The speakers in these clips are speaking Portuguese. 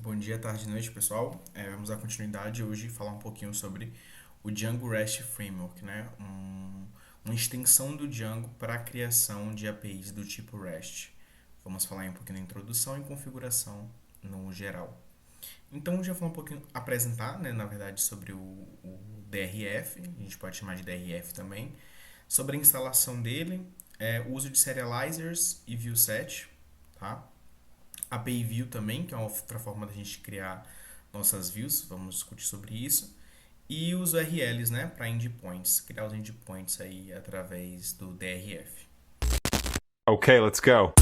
Bom dia, tarde e noite, pessoal. Vamos dar continuidade hoje e falar um pouquinho sobre o Django REST Framework, né? Uma extensão do Django para a criação de APIs do tipo REST. Vamos falar aí um pouquinho da introdução e configuração no geral. Então, já vou um pouquinho apresentar, né, na verdade, sobre o DRF, a gente pode chamar de DRF também, sobre a instalação dele, o uso de serializers e viewset, tá? API View também, que é uma outra forma da gente criar nossas views, vamos discutir sobre isso. E os URLs, né, para endpoints, criar os endpoints aí através do DRF. Okay, let's go.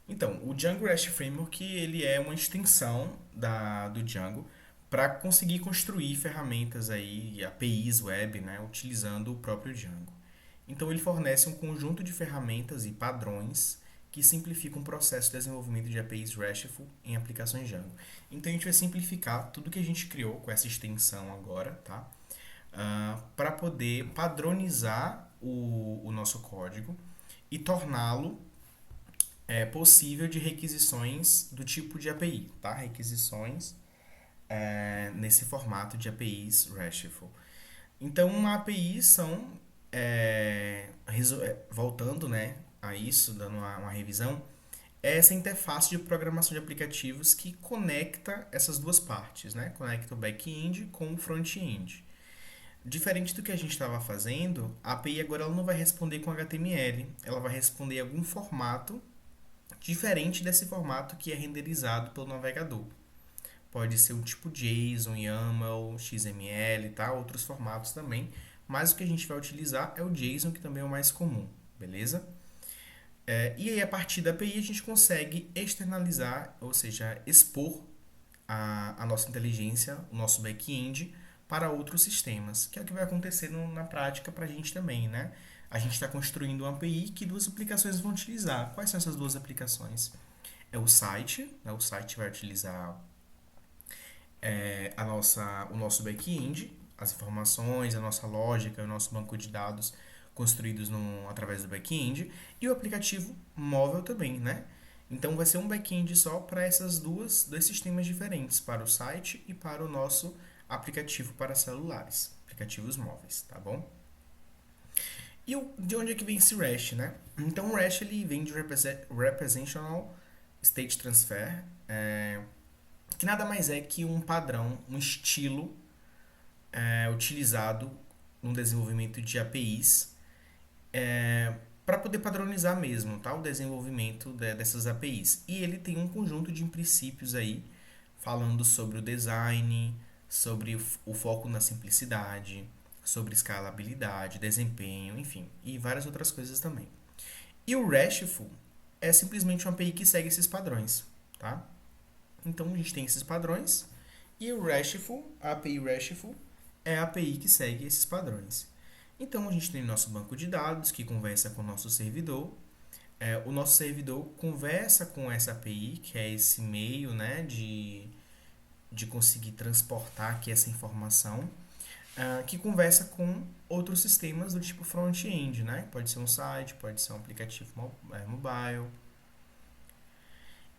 Então, o Django REST Framework ele é uma extensão do Django para conseguir construir ferramentas aí, APIs web, né, utilizando o próprio Django. Então, ele fornece um conjunto de ferramentas e padrões que simplificam o processo de desenvolvimento de APIs RESTful em aplicações Django. Então, a gente vai simplificar tudo que a gente criou com essa extensão agora, tá? Para poder padronizar o nosso código e torná-lo possível de requisições do tipo de API, tá? Requisições nesse formato de APIs RESTful. Então, uma API são, voltando, né, a isso, dando uma revisão, é essa interface de programação de aplicativos que conecta essas duas partes, né? Conecta o back-end com o front-end. Diferente do que a gente estava fazendo, a API agora ela não vai responder com HTML, ela vai responder em algum formato diferente desse formato que é renderizado pelo navegador. Pode ser um tipo JSON, YAML, XML, tá? Outros formatos também, mas o que a gente vai utilizar é o JSON, que também é o mais comum, beleza? E aí, a partir da API, a gente consegue externalizar, ou seja, expor a nossa inteligência, o nosso back-end, para outros sistemas, que é o que vai acontecer na prática para a gente também, né? A gente está construindo uma API que duas aplicações vão utilizar. Quais são essas duas aplicações? É o site, né? O site vai utilizar o nosso back-end, as informações, a nossa lógica, o nosso banco de dados construídos através do back-end, e o aplicativo móvel também, né? Então vai ser um back-end só para dois sistemas diferentes, para o site e para o nosso aplicativo para celulares, aplicativos móveis, tá bom? E de onde é que vem esse REST, né? Então o REST ele vem de Representational State Transfer, que nada mais é que um padrão, um estilo utilizado no desenvolvimento de APIs para poder padronizar mesmo, tá? O desenvolvimento dessas APIs. E ele tem um conjunto de princípios aí falando sobre o design, sobre o foco na simplicidade, sobre escalabilidade, desempenho, enfim, e várias outras coisas também. E o RESTful é simplesmente uma API que segue esses padrões, tá? Então a gente tem esses padrões e o RESTful, a API RESTful, é a API que segue esses padrões. Então a gente tem nosso banco de dados que conversa com o nosso servidor. O nosso servidor conversa com essa API, que é esse meio, né, de conseguir transportar aqui essa informação, que conversa com outros sistemas do tipo front-end, né? Pode ser um site, pode ser um aplicativo mobile.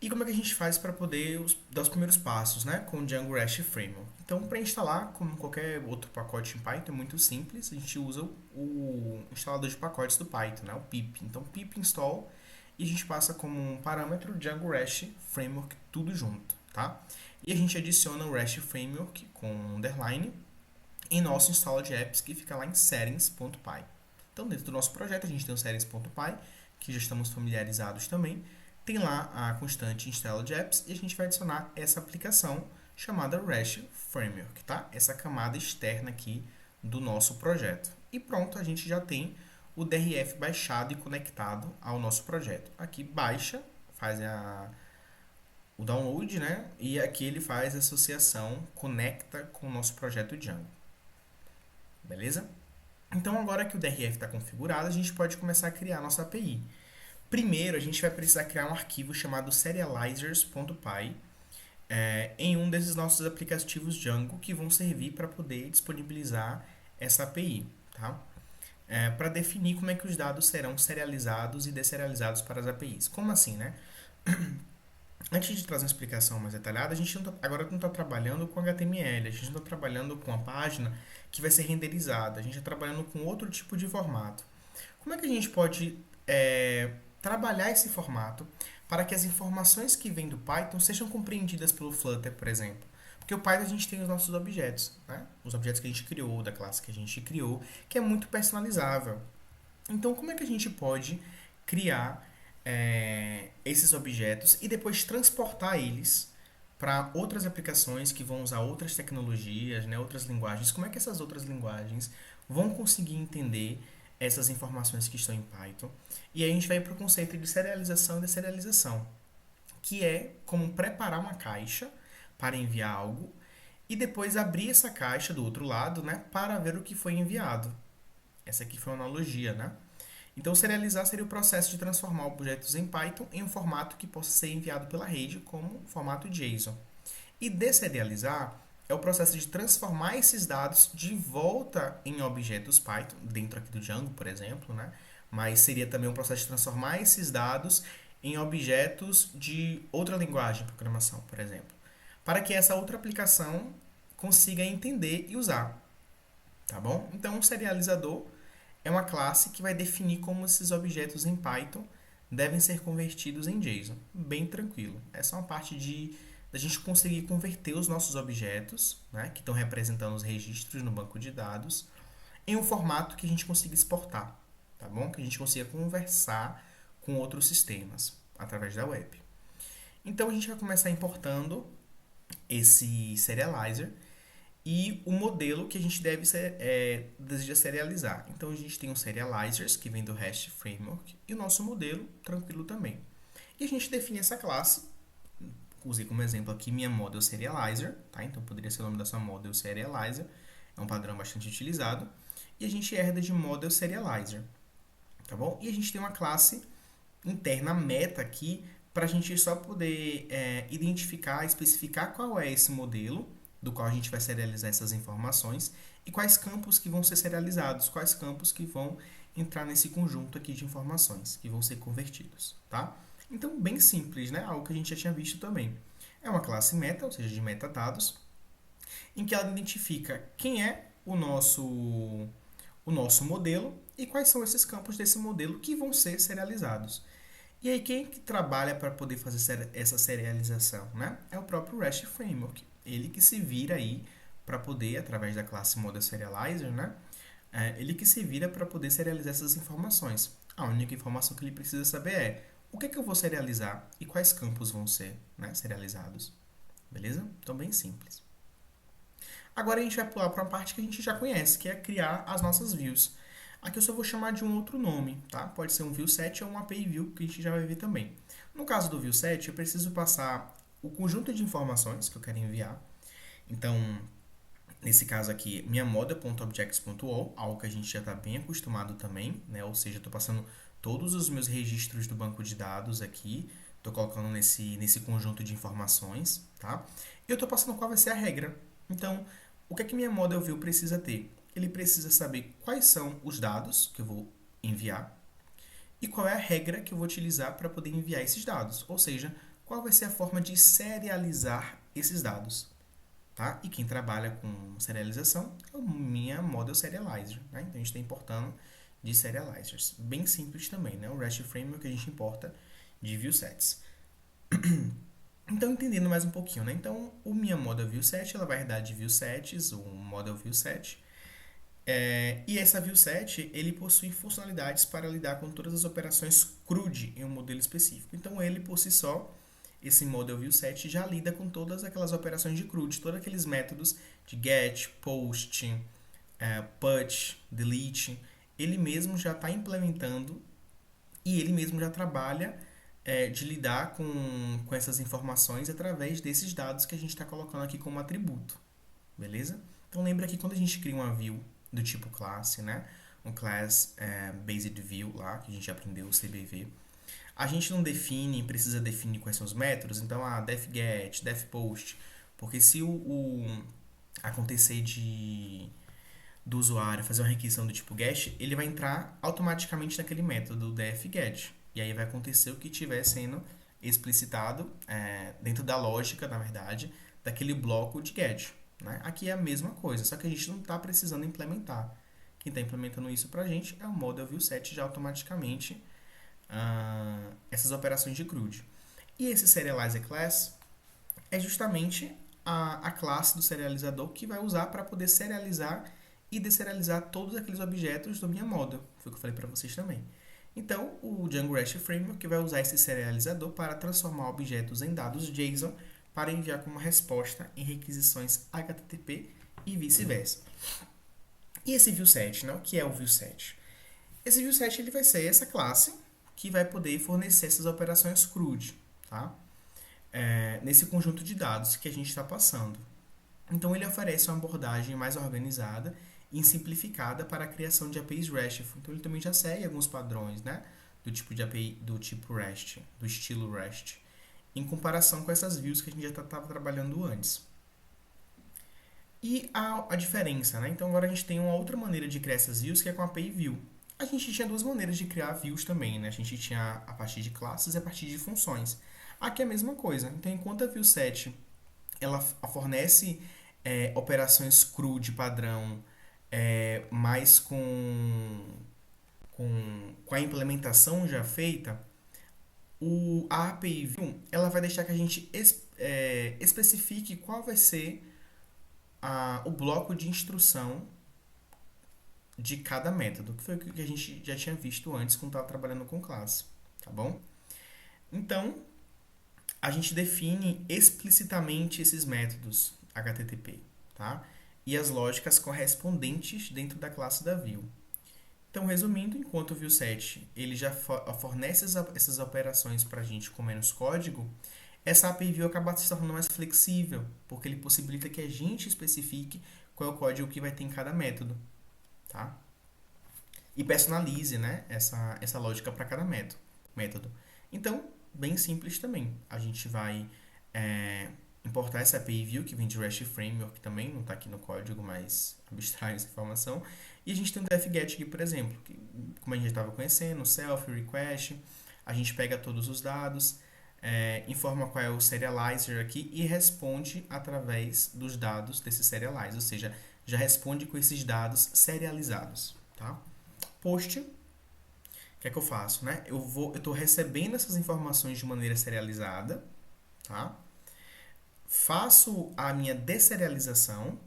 E como é que a gente faz para poder dar os primeiros passos, né, com o Django REST Framework? Então, para instalar, como qualquer outro pacote em Python, é muito simples. A gente usa o instalador de pacotes do Python, né, o pip. Então, pip install e a gente passa como um parâmetro Django REST Framework tudo junto, tá? E a gente adiciona o REST Framework com underline em nosso installer de apps que fica lá em settings.py. Então, dentro do nosso projeto, a gente tem o settings.py, que já estamos familiarizados também. Tem lá a constante install de apps e a gente vai adicionar essa aplicação chamada REST Framework, tá? Essa camada externa aqui do nosso projeto. E pronto, a gente já tem o DRF baixado e conectado ao nosso projeto. Aqui baixa, faz o download, né? E aqui ele faz a associação, conecta com o nosso projeto Django. Beleza? Então, agora que o DRF está configurado, a gente pode começar a criar a nossa API. Primeiro, a gente vai precisar criar um arquivo chamado serializers.py em um desses nossos aplicativos Django que vão servir para poder disponibilizar essa API, tá? Para definir como é que os dados serão serializados e deserializados para as APIs. Como assim, né? Antes de trazer uma explicação mais detalhada, a gente agora não está trabalhando com HTML, a gente não está trabalhando com a página que vai ser renderizada, a gente está trabalhando com outro tipo de formato. Como é que a gente pode trabalhar esse formato para que as informações que vêm do Python sejam compreendidas pelo Flutter, por exemplo? Porque o Python a gente tem os nossos objetos, né? Os objetos que a gente criou, da classe que a gente criou, que é muito personalizável. Então, como é que a gente pode criar esses objetos e depois transportar eles para outras aplicações que vão usar outras tecnologias, né, outras linguagens? Como é que essas outras linguagens vão conseguir entender essas informações que estão em Python? E aí a gente vai para o conceito de serialização e deserialização, que é como preparar uma caixa para enviar algo e depois abrir essa caixa do outro lado, né, para ver o que foi enviado. Essa aqui foi uma analogia, né? Então, serializar seria o processo de transformar objetos em Python em um formato que possa ser enviado pela rede como formato JSON. E deserializar é o processo de transformar esses dados de volta em objetos Python, dentro aqui do Django, por exemplo, né? Mas seria também um processo de transformar esses dados em objetos de outra linguagem de programação, por exemplo, para que essa outra aplicação consiga entender e usar, tá bom? Então, um serializador é uma classe que vai definir como esses objetos em Python devem ser convertidos em JSON. Bem tranquilo. Essa é uma parte de da gente conseguir converter os nossos objetos, né, que estão representando os registros no banco de dados, em um formato que a gente consiga exportar, tá bom? Que a gente consiga conversar com outros sistemas através da web. Então a gente vai começar importando esse serializer e o modelo que a gente deseja serializar. Então a gente tem os serializers, que vem do REST Framework, e o nosso modelo tranquilo também. E a gente define essa classe, usei como exemplo aqui minha model serializer, tá? Então poderia ser o nome dessa model serializer, é um padrão bastante utilizado, e a gente herda de model serializer, tá bom? E a gente tem uma classe interna meta aqui para a gente só poder identificar, especificar qual é esse modelo do qual a gente vai serializar essas informações e quais campos que vão ser serializados, quais campos que vão entrar nesse conjunto aqui de informações que vão ser convertidos, tá? Então, bem simples, né? Algo que a gente já tinha visto também. É uma classe meta, ou seja, de metadados, em que ela identifica quem é o nosso modelo e quais são esses campos desse modelo que vão ser serializados. E aí, quem que trabalha para poder fazer essa serialização, né? É o próprio REST Framework. Ele que se vira aí para poder, através da classe Model Serializer, né? Ele que se vira para poder serializar essas informações. A única informação que ele precisa saber é o que é que eu vou serializar e quais campos vão ser, né, serializados. Beleza? Então, bem simples. Agora a gente vai pular para uma parte que a gente já conhece, que é criar as nossas views. Aqui eu só vou chamar de um outro nome, tá? Pode ser um view set ou um API view, que a gente já vai ver também. No caso do view set, eu preciso passar o conjunto de informações que eu quero enviar. Então, nesse caso aqui, minha model.objects.all, algo que a gente já está bem acostumado também, né? Ou seja, estou passando todos os meus registros do banco de dados aqui, estou colocando nesse conjunto de informações, tá? E eu estou passando qual vai ser a regra. Então, o que é que minha model view precisa ter? Ele precisa saber quais são os dados que eu vou enviar e qual é a regra que eu vou utilizar para poder enviar esses dados. Ou seja, qual vai ser a forma de serializar esses dados. Tá? E quem trabalha com serialização é a minha model serializer. Né? Então a gente está importando de serializers. Bem simples também, né? O REST Framework que a gente importa de viewsets. Então, entendendo mais um pouquinho, né? Então, o minha model viewset, ela vai herdar de viewsets, o model viewset. E essa viewset, ele possui funcionalidades para lidar com todas as operações CRUD em um modelo específico. Então, ele por si só, esse model viewset já lida com todas aquelas operações de CRUD, todos aqueles métodos de get, post, put, delete. Ele mesmo já está implementando e ele mesmo já trabalha de lidar com essas informações através desses dados que a gente está colocando aqui como atributo. Beleza? Então lembra que quando a gente cria uma view do tipo classe, né? Um class based view lá, que a gente aprendeu o CBV, a gente não precisa definir quais são os métodos, então def get, def post, porque se acontecer de do usuário fazer uma requisição do tipo GET, ele vai entrar automaticamente naquele método dfGet. E aí vai acontecer o que estiver sendo explicitado dentro da lógica, na verdade, daquele bloco de GET. Né? Aqui é a mesma coisa, só que a gente não está precisando implementar. Quem está implementando isso para a gente é o Model View Set já automaticamente essas operações de CRUD. E esse Serializer Class é justamente a classe do serializador que vai usar para poder serializar e deserializar todos aqueles objetos do minha model. Foi o que eu falei para vocês também. Então, o Django REST Framework vai usar esse serializador para transformar objetos em dados JSON para enviar como resposta em requisições HTTP e vice-versa. E esse viewSet, né? O que é o viewSet? Esse viewSet ele vai ser essa classe que vai poder fornecer essas operações CRUD, tá? Nesse conjunto de dados que a gente está passando. Então, ele oferece uma abordagem mais organizada e simplificada para a criação de APIs RESTful. Então, ele também já segue alguns padrões, né? Do tipo de API, do tipo REST, do estilo REST, em comparação com essas views que a gente já estava trabalhando antes. E a diferença, né? Então, agora a gente tem uma outra maneira de criar essas views, que é com a API View. A gente tinha duas maneiras de criar views também, né? A gente tinha a partir de classes e a partir de funções. Aqui é a mesma coisa. Então, enquanto a viewSet ela fornece operações CRUD padrão, mas com a implementação já feita, a API View ela vai deixar que a gente especifique qual vai ser o bloco de instrução de cada método, que foi o que a gente já tinha visto antes quando estava trabalhando com classe, tá bom? Então, a gente define explicitamente esses métodos HTTP, tá? E as lógicas correspondentes dentro da classe da view. Então, resumindo, enquanto o viewSet ele já fornece essas operações para a gente com menos código, essa API View acaba se tornando mais flexível, porque ele possibilita que a gente especifique qual é o código que vai ter em cada método, tá? E personalize, né, essa lógica para cada método. Então, bem simples também. A gente vai importar essa API View, que vem de REST Framework também, não está aqui no código, mas abstrai essa informação. E a gente tem o dfGet aqui, por exemplo, que, como a gente estava conhecendo, self, request, a gente pega todos os dados, informa qual é o serializer aqui e responde através dos dados desse serializer, ou seja, já responde com esses dados serializados, tá? Post, o que é que eu faço, né? Eu estou recebendo essas informações de maneira serializada, tá? Faço a minha desserialização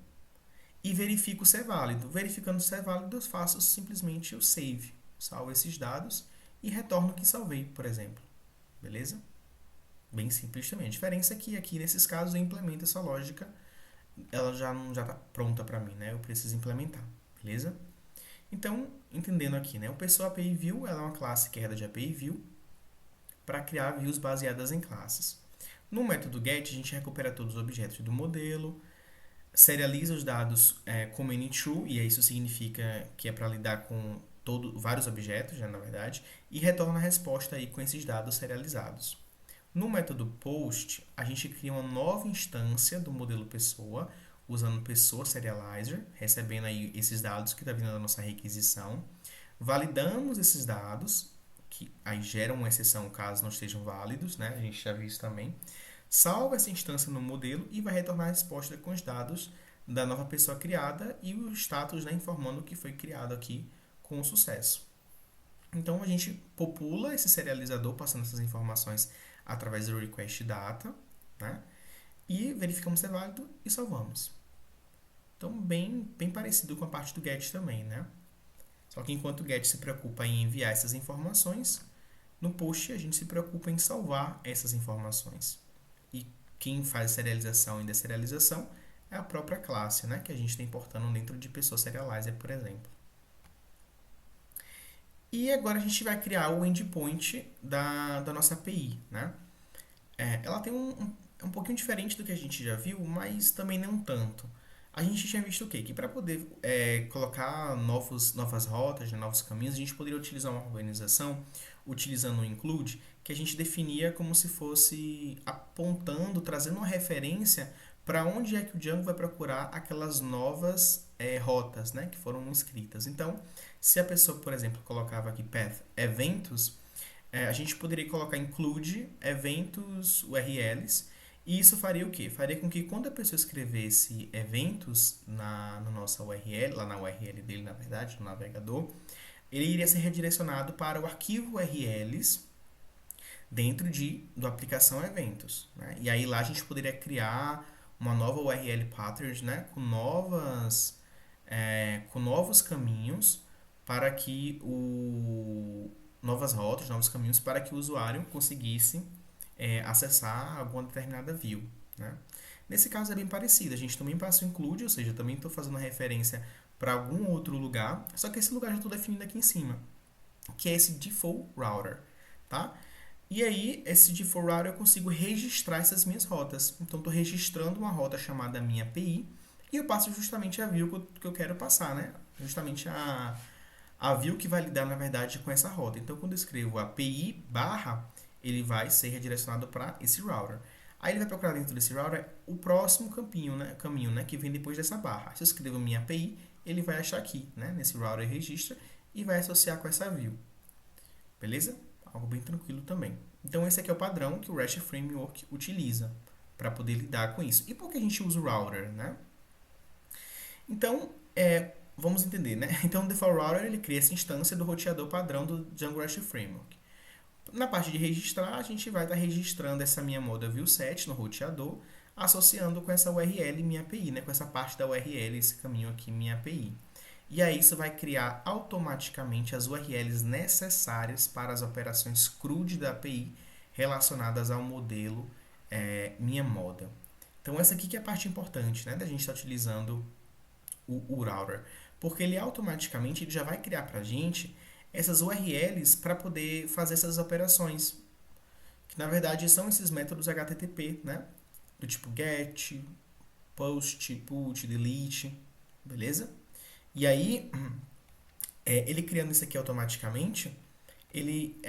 e verifico se é válido. Verificando se é válido, eu faço simplesmente o save. Salvo esses dados e retorno o que salvei, por exemplo. Beleza? Bem simples também. A diferença é que aqui, nesses casos, eu implemento essa lógica. Ela já está pronta para mim, né? Eu preciso implementar. Beleza? Então, entendendo aqui, né? O Pessoa API View ela é uma classe que herda de API View para criar views baseadas em classes. No método get, a gente recupera todos os objetos do modelo, serializa os dados como true, e isso significa que é para lidar com vários objetos, né, na verdade, e retorna a resposta aí com esses dados serializados. No método post, a gente cria uma nova instância do modelo pessoa, usando pessoa serializer, recebendo aí esses dados que está vindo da nossa requisição. Validamos esses dados, que aí geram uma exceção caso não estejam válidos, né? A gente já viu isso também. Salva essa instância no modelo e vai retornar a resposta com os dados da nova pessoa criada e o status, né, informando que foi criado aqui com sucesso. Então a gente popula esse serializador passando essas informações através do request data, né? E verificamos se é válido e salvamos. Então, bem parecido com a parte do get também, né? Só que enquanto o get se preocupa em enviar essas informações, no post a gente se preocupa em salvar essas informações. E quem faz serialização e deserialização é a própria classe, né? Que a gente está importando dentro de pessoa serializer, por exemplo. E agora a gente vai criar o endpoint da nossa API, né? Ela tem um pouquinho diferente do que a gente já viu, mas também não tanto. A gente tinha visto o quê? Que para poder colocar novas rotas, né, novos caminhos, a gente poderia utilizar uma organização utilizando o include, que a gente definia como se fosse apontando, trazendo uma referência para onde é que o Django vai procurar aquelas novas rotas, né, que foram inscritas. Então, se a pessoa, por exemplo, colocava aqui path eventos, a gente poderia colocar include eventos URLs, e isso faria o quê? Faria com que quando a pessoa escrevesse eventos no nossa URL, lá na URL dele, na verdade, no navegador, ele iria ser redirecionado para o arquivo URLs dentro do aplicação eventos, né? E aí lá a gente poderia criar uma nova URL pattern, né? Com novos caminhos para que novas rotas, novos caminhos para que o usuário conseguisse acessar alguma determinada view, né? Nesse caso é bem parecido, a gente também passa o include, ou seja, também estou fazendo referência para algum outro lugar, só que esse lugar já estou definindo aqui em cima, que é esse default router, tá? E aí, esse default router eu consigo registrar essas minhas rotas. Então, estou registrando uma rota chamada minha API e eu passo justamente a view que eu quero passar, né? Justamente a view que vai lidar, na verdade, com essa rota. Então, quando eu escrevo API barra, ele vai ser redirecionado para esse router. Aí ele vai procurar dentro desse router o próximo caminho, né, que vem depois dessa barra. Se eu escrevo minha API, ele vai achar aqui, né, nesse router registra e vai associar com essa view. Beleza? Algo bem tranquilo também. Então, esse aqui é o padrão que o REST Framework utiliza para poder lidar com isso. E por que a gente usa o router, né? Então, vamos entender, né? Então, o default router ele cria essa instância do roteador padrão do Django REST Framework. Na parte de registrar, a gente vai estar registrando essa minha moda viewSet no roteador, associando com essa URL minha API, né? Com essa parte da URL, esse caminho aqui minha API. E aí isso vai criar automaticamente as URLs necessárias para as operações CRUD da API relacionadas ao modelo minha model. Então essa aqui que é a parte importante, né, da gente estar utilizando o router, porque ele automaticamente ele já vai criar para a gente essas URLs para poder fazer essas operações, que na verdade são esses métodos HTTP, né, do tipo get, post, put, delete, beleza? E aí, ele criando isso aqui automaticamente, ele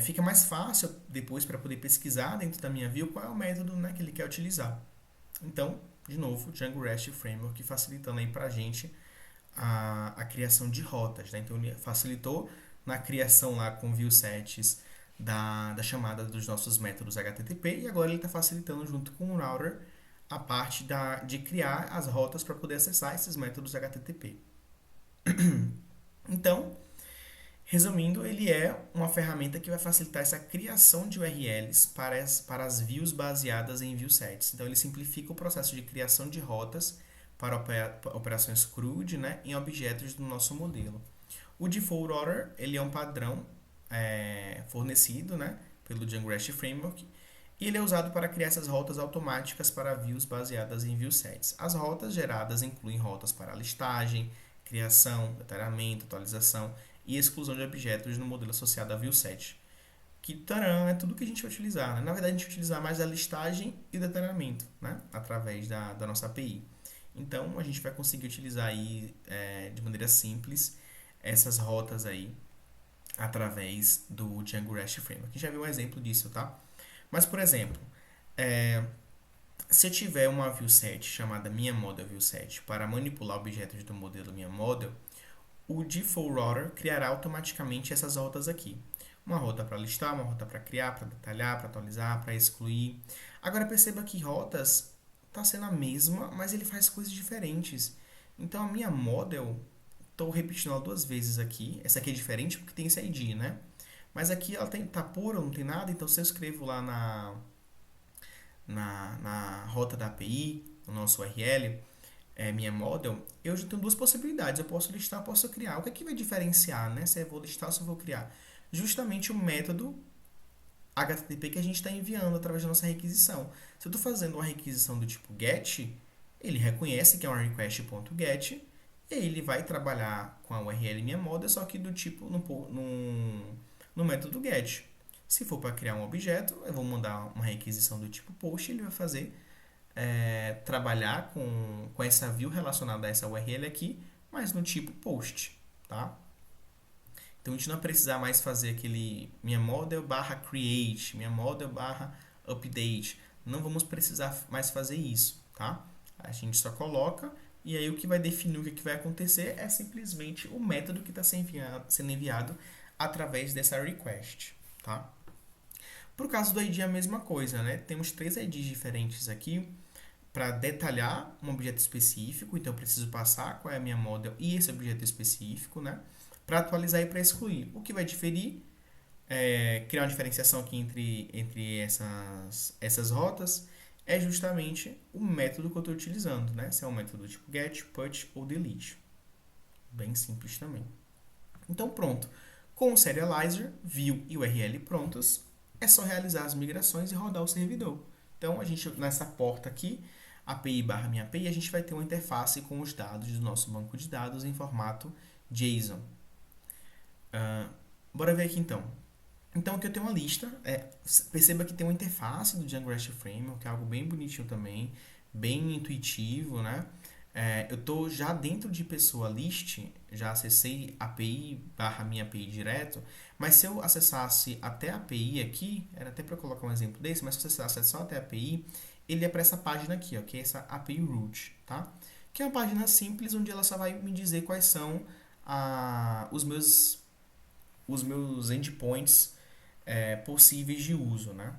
fica mais fácil depois para poder pesquisar dentro da minha view qual é o método, né, que ele quer utilizar. Então, de novo, Django REST Framework facilitando aí para a gente a criação de rotas, né? Então, ele facilitou na criação lá com viewsets da chamada dos nossos métodos HTTP e agora ele está facilitando junto com o router a parte de criar as rotas para poder acessar esses métodos HTTP. Então, resumindo, ele é uma ferramenta que vai facilitar essa criação de URLs para as views baseadas em viewsets. Então, ele simplifica o processo de criação de rotas para operações CRUD, né, em objetos do nosso modelo. O default router ele é um padrão fornecido, né, pelo Django REST Framework e ele é usado para criar essas rotas automáticas para views baseadas em viewsets. As rotas geradas incluem rotas para listagem, criação, detalhamento, atualização e exclusão de objetos no modelo associado a viewset. Que taran, é tudo que a gente vai utilizar, né? Na verdade, a gente vai utilizar mais a listagem e o detalhamento, né, através da nossa API. Então, a gente vai conseguir utilizar aí, de maneira simples essas rotas aí através do Django REST Framework. A gente já viu um exemplo disso, tá? Mas, por exemplo, se eu tiver uma viewset chamada minha model viewset para manipular objetos do modelo minha model, o default router criará automaticamente essas rotas aqui. Uma rota para listar, uma rota para criar, para detalhar, para atualizar, para excluir. Agora perceba que rotas está sendo a mesma, mas ele faz coisas diferentes. Então a minha model, estou repetindo ela duas vezes aqui. Essa aqui é diferente porque tem esse ID, né? Mas aqui ela tá pura, não tem nada, então se eu escrevo lá na rota da API, no nosso URL, minha model, eu já tenho duas possibilidades. Eu posso listar, eu posso criar. O que é que vai diferenciar, né? Se eu vou listar ou se eu vou criar? Justamente o método HTTP que a gente está enviando através da nossa requisição. Se eu estou fazendo uma requisição do tipo GET, ele reconhece que é uma request.get e aí ele vai trabalhar com a URL minha model, só que do tipo no método GET. Se for para criar um objeto, eu vou mandar uma requisição do tipo POST e ele vai fazer trabalhar com essa view relacionada a essa URL aqui, mas no tipo POST, tá? Então a gente não vai precisar mais fazer aquele minha model barra create, minha model barra update. Não vamos precisar mais fazer isso. tá? A gente só coloca e aí o que vai definir o que vai acontecer é simplesmente o método que está sendo enviado através dessa request, tá? Para o caso do ID é a mesma coisa, né? Temos três IDs diferentes aqui para detalhar um objeto específico, então eu preciso passar qual é a minha model e esse objeto específico, né? Para atualizar e para excluir. O que vai diferir criar uma diferenciação aqui entre essas rotas é justamente o método que eu estou utilizando, né? Se é um método tipo get, put ou delete. Bem simples também. Então pronto. Com o Serializer, View e URL prontos, é só realizar as migrações e rodar o servidor. Então a gente nessa porta aqui, API barra minha API, a gente vai ter uma interface com os dados do nosso banco de dados em formato JSON. Bora ver aqui então. Então aqui eu tenho uma lista, perceba que tem uma interface do Django REST Framework, que é algo bem bonitinho também, bem intuitivo, né? Eu estou já dentro de pessoa list, já acessei API barra minha API direto, mas se eu acessasse até a API aqui, era até para colocar um exemplo desse, mas se eu acessasse só até a API, ele ia para essa página aqui, ó, que é essa API Root, tá? Que é uma página simples onde ela só vai me dizer quais são os meus endpoints possíveis de uso, né?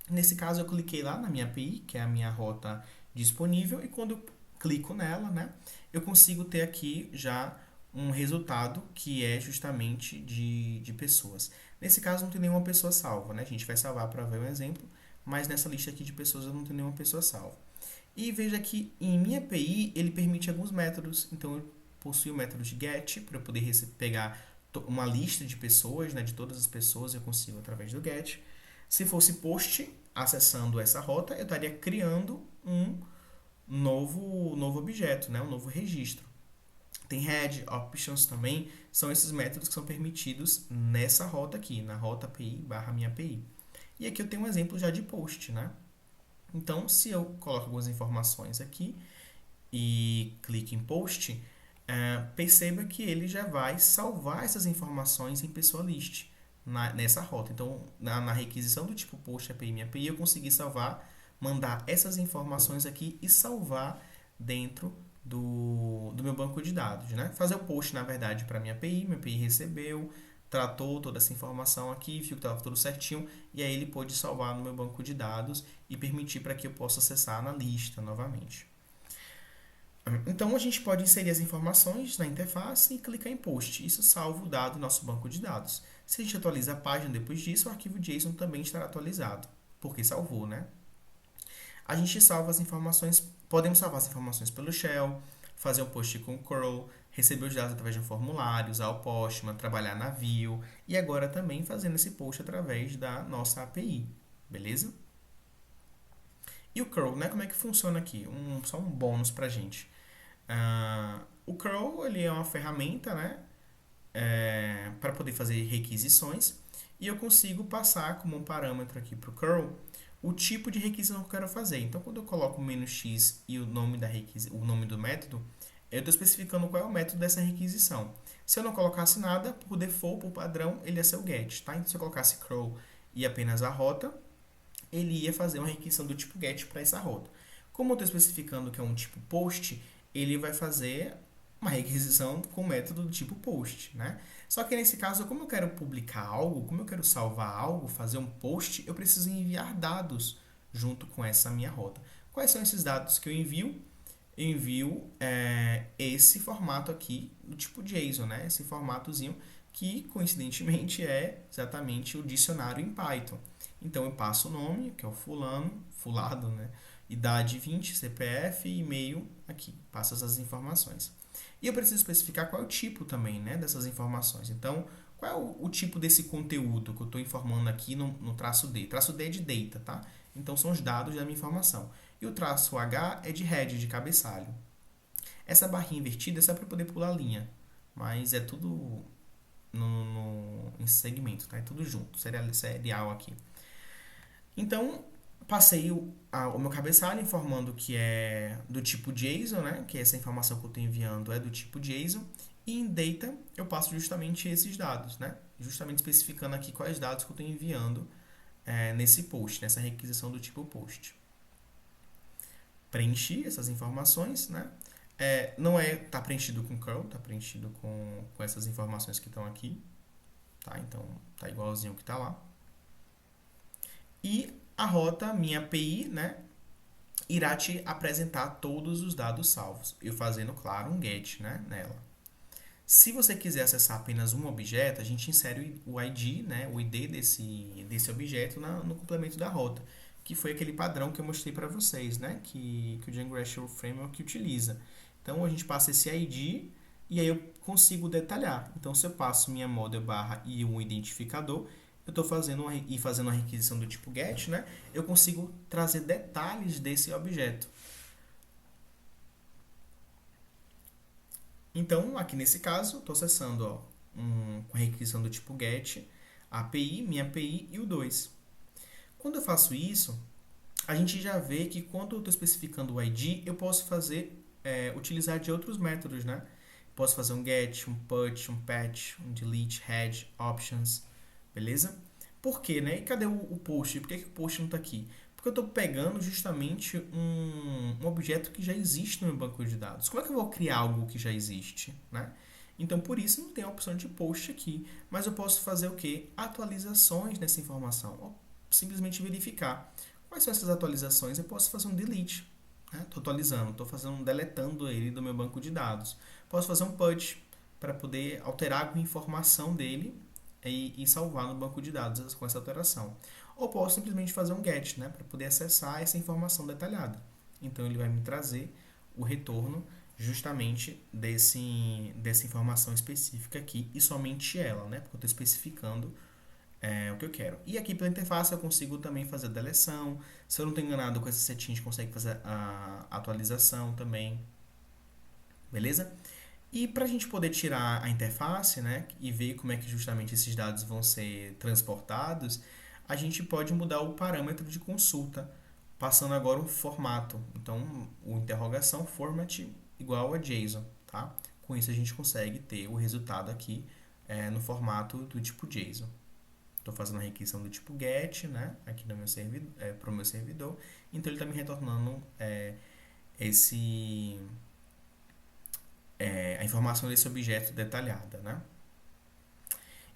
Nesse caso, eu cliquei lá na minha API, que é a minha rota disponível, e quando eu clico nela, né, eu consigo ter aqui já um resultado que é justamente de pessoas. Nesse caso, não tem nenhuma pessoa salva, né? A gente vai salvar para ver um exemplo, mas nessa lista aqui de pessoas eu não tenho nenhuma pessoa salva. E veja que em minha API ele permite alguns métodos, então eu possuo o método de get para eu poder pegar uma lista de pessoas, né, de todas as pessoas eu consigo através do get. Se fosse post, acessando essa rota, eu estaria criando um novo objeto, né, um novo registro. Tem head, options também, são esses métodos que são permitidos nessa rota aqui, na rota API barra minha API. E aqui eu tenho um exemplo já de post, né? Então, se eu coloco algumas informações aqui e clico em post, perceba que ele já vai salvar essas informações em pessoa list nessa rota. Então, na requisição do tipo post API minha API, eu consegui salvar, mandar essas informações aqui e salvar dentro do meu banco de dados, né? Fazer o post, na verdade, para minha API recebeu, tratou toda essa informação aqui, viu que estava tudo certinho, e aí ele pôde salvar no meu banco de dados e permitir para que eu possa acessar na lista novamente. Então, a gente pode inserir as informações na interface e clicar em post. Isso salva o dado do nosso banco de dados. Se a gente atualiza a página depois disso, o arquivo JSON também estará atualizado, porque salvou, né? A gente salva as informações, podemos salvar as informações pelo shell, fazer um post com o curl, receber os dados através de um formulário, usar o Postman, trabalhar na view e agora também fazendo esse post através da nossa API, beleza? E o curl, né? Como é que funciona aqui? Só um bônus pra gente. O curl ele é uma ferramenta, né, para poder fazer requisições e eu consigo passar como um parâmetro aqui para o curl o tipo de requisição que eu quero fazer. Então, quando eu coloco "-x" e o nome o nome do método, eu estou especificando qual é o método dessa requisição. Se eu não colocasse nada, por default, por padrão, ele ia ser o get, tá? Então, se eu colocasse curl e apenas a rota, ele ia fazer uma requisição do tipo get para essa rota. Como eu estou especificando que é um tipo post, ele vai fazer uma requisição com o método do tipo post, né? Só que nesse caso, como eu quero publicar algo, como eu quero salvar algo, fazer um post, eu preciso enviar dados junto com essa minha rota. Quais são esses dados que eu envio? Eu envio esse formato aqui do tipo JSON, né? Esse formatozinho que, coincidentemente, é exatamente o dicionário em Python. Então, eu passo o nome, que é o fulado, né? Idade 20, CPF, e-mail, aqui, passo essas informações. E eu preciso especificar qual é o tipo também, né, dessas informações. Então, qual é o tipo desse conteúdo que eu estou informando aqui no traço D? Traço D é de data, tá? Então, são os dados da minha informação. E o traço H é de head, de cabeçalho. Essa barrinha invertida é só para poder pular a linha, mas é tudo em segmento, tá? É tudo junto, serial aqui. Então, passei o meu cabeçalho informando que é do tipo JSON, né? Que essa informação que eu estou enviando é do tipo JSON. E em data eu passo justamente esses dados, né? Justamente especificando aqui quais dados que eu estou enviando nesse post, nessa requisição do tipo post. preenchi essas informações, né? Tá preenchido com curl, tá preenchido com essas informações que estão aqui, tá? Então, tá igualzinho que tá lá. E a rota, minha API, né, irá te apresentar todos os dados salvos. Eu fazendo, claro, um get, né, nela. Se você quiser acessar apenas um objeto, a gente insere o ID, né, o ID desse objeto no complemento da rota, que foi aquele padrão que eu mostrei para vocês, né, que o Django REST Framework utiliza. Então, a gente passa esse ID e aí eu consigo detalhar. Então, se eu passo minha model barra e um identificador, eu estou fazendo uma requisição do tipo get, né, eu consigo trazer detalhes desse objeto. Então, aqui nesse caso, estou acessando com a requisição do tipo get, a API, minha API e o 2. Quando eu faço isso, a gente já vê que quando eu estou especificando o ID, eu posso utilizar de outros métodos, né? Posso fazer um get, um put, um patch, um delete, head, options, beleza? Por quê, né? E cadê o post? Por que o post não está aqui? Porque eu estou pegando justamente um objeto que já existe no meu banco de dados. Como é que eu vou criar algo que já existe, né? Então, por isso, não tem a opção de post aqui. Mas eu posso fazer o quê? Atualizações nessa informação. Ou simplesmente verificar. Quais são essas atualizações? Eu posso fazer um delete. Estou atualizando, deletando ele do meu banco de dados. Posso fazer um put para poder alterar alguma informação dele e salvar no banco de dados com essa alteração. Ou posso simplesmente fazer um get, né, para poder acessar essa informação detalhada. Então ele vai me trazer o retorno justamente dessa informação específica aqui e somente ela, né, porque eu estou especificando o que eu quero. E aqui pela interface eu consigo também fazer a deleção. Se eu não estou enganado com essa setinha, a gente consegue fazer a atualização também. Beleza? E para a gente poder tirar a interface, né, e ver como é que justamente esses dados vão ser transportados, a gente pode mudar o parâmetro de consulta, passando agora um formato. Então, o interrogação format igual a JSON, tá? Com isso a gente consegue ter o resultado aqui no formato do tipo JSON. Estou fazendo a requisição do tipo get, né, aqui no meu servidor, para o meu servidor. Então ele está me retornando a informação desse objeto detalhada, né?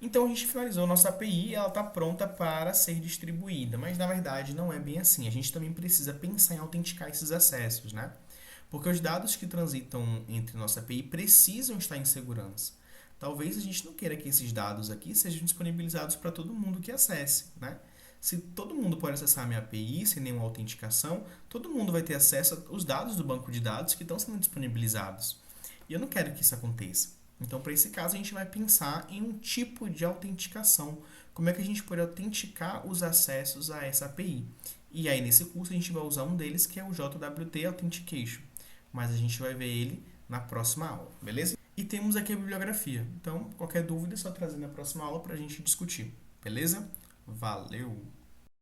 Então a gente finalizou nossa API e ela está pronta para ser distribuída, mas na verdade não é bem assim. A gente também precisa pensar em autenticar esses acessos, né? Porque os dados que transitam entre nossa API precisam estar em segurança. Talvez a gente não queira que esses dados aqui sejam disponibilizados para todo mundo que acesse, né? Se todo mundo pode acessar a minha API sem nenhuma autenticação, todo mundo vai ter acesso aos dados do banco de dados que estão sendo disponibilizados. E eu não quero que isso aconteça. Então, para esse caso, a gente vai pensar em um tipo de autenticação. Como é que a gente pode autenticar os acessos a essa API? E aí, nesse curso, a gente vai usar um deles, que é o JWT Authentication. Mas a gente vai ver ele na próxima aula, beleza? E temos aqui a bibliografia. Então, qualquer dúvida é só trazer na próxima aula para a gente discutir, beleza? Valeu!